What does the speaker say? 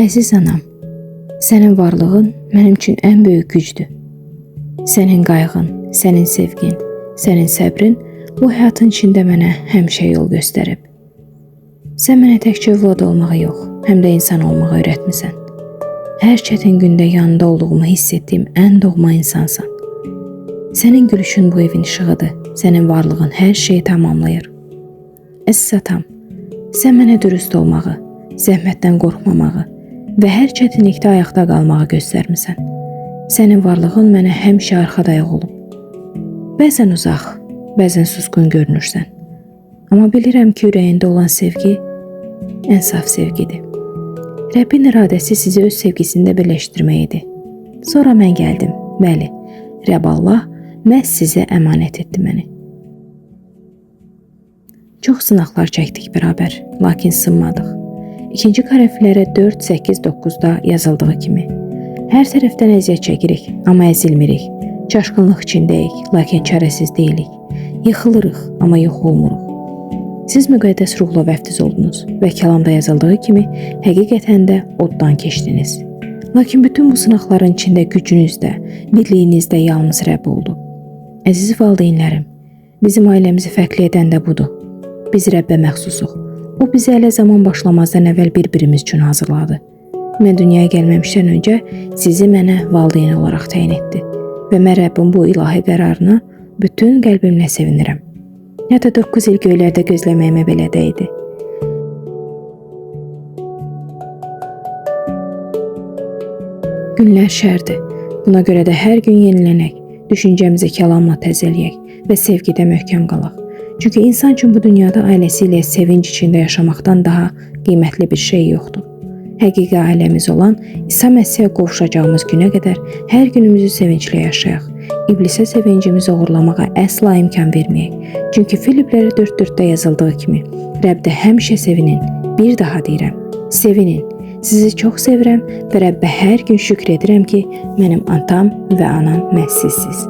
Əziz anam, sənin varlığın mənim üçün ən böyük gücdür. Sənin qayğın, sənin sevgin, sənin səbrin bu həyatın içində mənə həmişə yol göstərib. Sən mənə təkcə övlad olmağı yox, həm də insan olmağı öyrətmisən. Hər çətin gündə yanında olduğumu hiss etdiyim ən doğma insansan. Sənin gülüşün bu evin işığıdır, sənin varlığın hər şeyi tamamlayır. Əziz atam, sən mənə dürüst olmağı, zəhmətdən qorxmamağı və hər çətinlikdə ayaqda qalmağı göstərmisən. Sənin varlığın mənə həmişə arxadayaq olub. Bəzən uzaq, bəzən susqun görünürsən. Amma bilirəm ki, ürəyində olan sevgi ən saf sevgidir. Rəbbin iradəsi sizi öz sevgisində birləşdirməkdir. Sonra mən gəldim, bəli, Rəbb Allah məhz sizə əmanət etdi məni. Çox sınaqlar çəkdik bərabər, lakin sınmadıq. 2 Korinfillərə 4, 8, 9-da yazıldığı kimi. Hər tərəfdən əziyyət çəkirik, amma əzilmirik. Çaşqınlıq içindəyik, lakin çarəsiz deyilik. Yıxılırıq, amma yox olmuruq. Siz müqəddəs ruhla vəftiz oldunuz və kəlamda yazıldığı kimi həqiqətən də oddan keçdiniz. Lakin bütün bu sınaqların içində gücünüz də, birliyiniz də yalnız Rəbb oldu. Əziz valideynlərim, bizim ailəmizi fərqli edən də budur. Biz Rəbbə məxsusuq. O bizi hələ zaman başlamazdan əvvəl bir-birimiz üçün hazırladı. Mən dünyaya gəlməmişdən öncə sizi mənə valideyn olaraq təyin etdi və mən Rəbbin bu ilahi qərarına bütün qəlbimlə sevinirəm. Ya da 9 il göylərdə gözləməyimə belə dəydi. Günlər şərdir. Buna görə də hər gün yenilənək, düşüncəmizi kəlamla təzələyək və sevgidə möhkəm qalaq. Çünki insan üçün bu dünyada ailəsi ilə sevinç içində yaşamaqdan daha qiymətli bir şey yoxdur. Həqiqi ailəmiz olan İsa Məsihə qovuşacağımız günə qədər hər günümüzü sevinclə yaşayaq. İblisə sevincimizi oğurlamağa əsla imkan verməyək. Çünki Filipləri 4:4-də yazıldığı kimi, Rəbdə həmişə sevinin. Bir daha deyirəm, sevinin. Sizi çox sevirəm və Rəbbə hər gün şükür edirəm ki, mənim atam və anam məhz sizsiz.